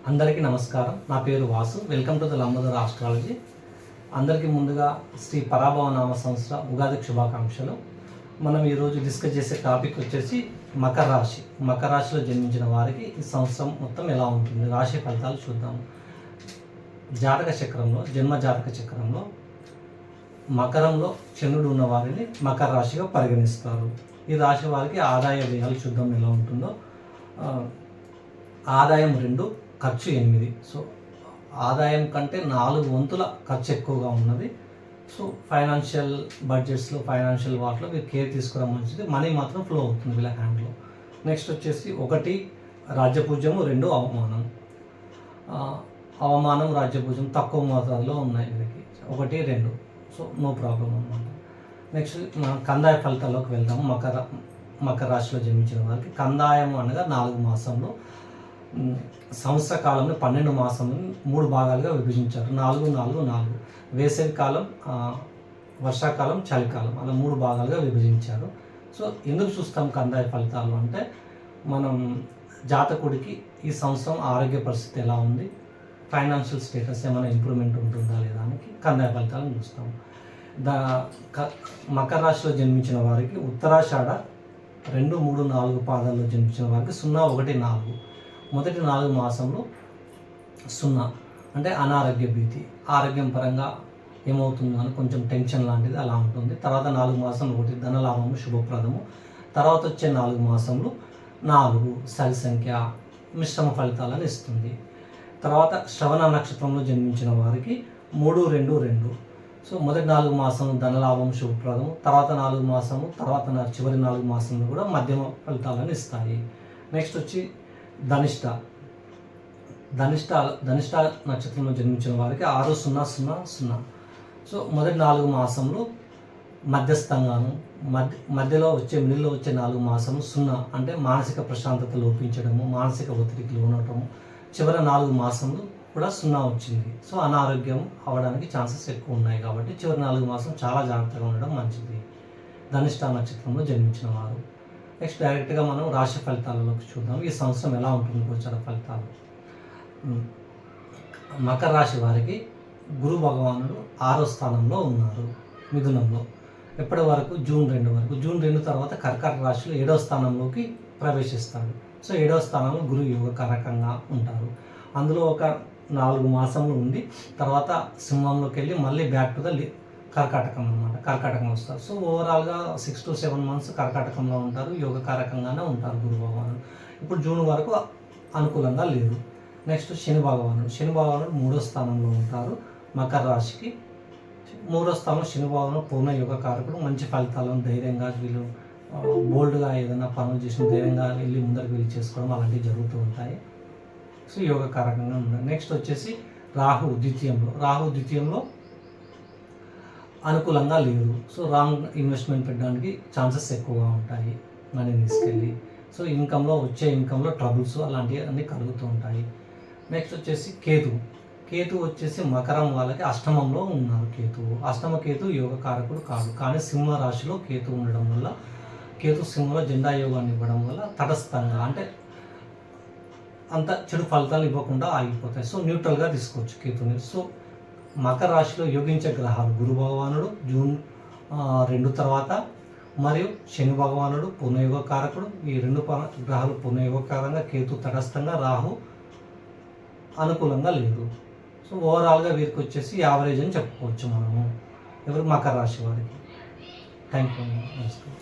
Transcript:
అందరికీ నమస్కారం. నా పేరు Vasu. Welcome to the Lambodar astrology. అందరికీ ముందుగా శ్రీ పరాభవ నామ సంవత్సర ఉగాది శుభాకాంక్షలు. మనం ఈరోజు డిస్కస్ చేసే టాపిక్ వచ్చేసి మకర రాశి. మకర రాశిలో జన్మించిన వారికి ఈ సంవత్సరం మొత్తం ఎలా ఉంటుంది, రాశి ఫలితాలు చూద్దాము. జాతక చక్రంలో, జన్మ జాతక చక్రంలో మకరంలో చంద్రుడు ఉన్న వారిని మకర రాశిగా పరిగణిస్తారు. ఈ రాశి వారికి ఆదాయ వ్యయాలు చూద్దాం ఎలా ఉంటుందో. ఆదాయం 2, ఖర్చు 8. సో ఆదాయం కంటే 4 వంతుల ఖర్చు ఎక్కువగా ఉన్నది. సో ఫైనాన్షియల్ బడ్జెట్స్లో, ఫైనాన్షియల్ వాటిలో మీరు కేర్ తీసుకోవడం మంచిది. మనీ మాత్రం ఫ్లో అవుతుంది వీళ్ళ హ్యాండ్లో. నెక్స్ట్ వచ్చేసి 1 రాజ్యపూజ్యము, 2 అవమానం. అవమానం, రాజ్యపూజ్యం తక్కువ మోతాదులో ఉన్నాయి వీళ్ళకి, 1, 2. సో నో ప్రాబ్లం అన్నమాట. నెక్స్ట్ మనం కందాయ ఫలితాల్లోకి వెళ్దాము. మకర రాశిలో జన్మించిన వారికి కందాయం అనగా 4 మాసంలో సంవత్సర కాలంలో 12 మాసంలో 3 భాగాలుగా విభజించారు. 4, 4, 4. వేసవి కాలం, వర్షాకాలం, చలికాలం, అలా 3 భాగాలుగా విభజించారు. సో ఎందుకు చూస్తాం కందాయ ఫలితాలు అంటే, మనం జాతకుడికి ఈ సంవత్సరం ఆరోగ్య పరిస్థితి ఎలా ఉంది, ఫైనాన్షియల్ స్టేటస్ ఏమైనా ఇంప్రూవ్మెంట్ ఉంటుందా లేదా అని కందాయ ఫలితాలను చూస్తాం. మకర రాశిలో జన్మించిన వారికి ఉత్తరాషాఢ 2, 3, 4 పాదాల్లో జన్మించిన వారికి 0, 1, 4. మొదటి 4 మాసంలో 0 అంటే అనారోగ్య భీతి, ఆరోగ్యం పరంగా ఏమవుతుందో అని కొంచెం టెన్షన్ లాంటిది అలా ఉంటుంది. తర్వాత 4 మాసంలో 1 ధనలాభము, శుభప్రదము. తర్వాత వచ్చే 4 మాసంలో 4 సరి సంఖ్య, మిశ్రమ ఫలితాలను ఇస్తుంది. తర్వాత శ్రవణ నక్షత్రంలో జన్మించిన వారికి 3, 2, 2. సో మొదటి 4 మాసం ధనలాభం, శుభప్రదము. తర్వాత 4 మాసము, తర్వాత చివరి 4 మాసంలో కూడా మధ్యమ ఫలితాలను ఇస్తాయి. నెక్స్ట్ వచ్చి ధనిష్ట నక్షత్రంలో జన్మించిన వారికి 6, 0, 0, 0. సో మొదటి 4 మాసంలో మధ్యస్థంగాను, మధ్యలో వచ్చే మిడిల్లో వచ్చే 4 మాసము 0 అంటే మానసిక ప్రశాంతత లోపించడము, మానసిక ఒత్తిడికి లోనవటము. చివరి 4 మాసంలో కూడా 0 వచ్చింది. సో అనారోగ్యం అవ్వడానికి ఛాన్సెస్ ఎక్కువ ఉన్నాయి కాబట్టి చివరి 4 మాసం చాలా జాగ్రత్తగా ఉండడం మంచిది ధనిష్ట నక్షత్రంలో జన్మించిన వారు. నెక్స్ట్ డైరెక్ట్గా మనం రాశి ఫలితాలలోకి చూద్దాం. ఈ సంవత్సరం ఎలా ఉంటుంది గోచర ఫలితాలు. మకర రాశి వారికి గురు భగవానుడు 6వ స్థానంలో ఉన్నారు, మిథునంలో. ఎప్పటి వరకు? జూన్ 2 వరకు. జూన్ 2 తర్వాత కర్కాటక రాశిలో 7వ స్థానంలోకి ప్రవేశిస్తాడు. సో 7వ స్థానంలో గురు యోగకారకంగా ఉంటారు. అందులో ఒక 4 మాసంలో ఉండి తర్వాత సింహంలోకి వెళ్ళి మళ్ళీ బ్యాక్ టు ద కర్కాటకం అనమాట, కర్కాటకం వస్తారు. సో ఓవరాల్గా 6 to 7 months కర్కాటకంలో ఉంటారు, యోగకారకంగానే ఉంటారు గురు భగవానుడు. ఇప్పుడు జూన్ వరకు అనుకూలంగా లేదు. నెక్స్ట్ శని భగవానుడు 3వ స్థానంలో ఉంటారు మకర రాశికి. 3వ స్థానంలో శని భగవానుడు పూర్ణ యోగకారకుడు. మంచి ఫలితాలను ధైర్యంగా వీళ్ళు బోల్డ్గా ఏదైనా పనులు చేసిన ధైర్యంగా వెళ్ళి ముందరికి వెళ్ళి చేసుకోవడం అలాంటివి జరుగుతూ ఉంటాయి. సో యోగకారకంగా ఉన్నాయి. నెక్స్ట్ వచ్చేసి రాహు ద్వితీయంలో అనుకూలంగా లేరు. సో రాంగ్ ఇన్వెస్ట్మెంట్ పెట్టడానికి ఛాన్సెస్ ఎక్కువగా ఉంటాయి మనీ తీసుకెళ్ళి. సో వచ్చే ఇన్కంలో ట్రబుల్స్ అలాంటివి అన్నీ కలుగుతూ ఉంటాయి. నెక్స్ట్ వచ్చేసి కేతు వచ్చేసి మకరం వాళ్ళకి అష్టమంలో ఉన్నారు. అష్టమ కేతు యోగకారకుడు కాదు, కానీ సింహ రాశిలో కేతు ఉండడం వల్ల, కేతు సింహంలో జెండా యోగాన్ని ఇవ్వడం వల్ల తటస్థంగా అంటే అంత చెడు ఫలితాలు ఇవ్వకుండా ఆగిపోతాయి. సో న్యూట్రల్గా తీసుకోవచ్చు కేతుని. సో మకర రాశిలో యోగించే గ్రహాలు గురు భగవానుడు జూన్ 2 తర్వాత, మరియు శని భగవానుడు పూర్ణయోగకారకుడు. ఈ 2 గ్రహాలు పూర్ణయోగకారంగా, కేతు తటస్థంగా, రాహు అనుకూలంగా లేదు. సో ఓవరాల్గా వీరికి వచ్చేసి యావరేజ్ అని చెప్పుకోవచ్చు మనము మకర రాశి వారికి. Thank you. నమస్కారం.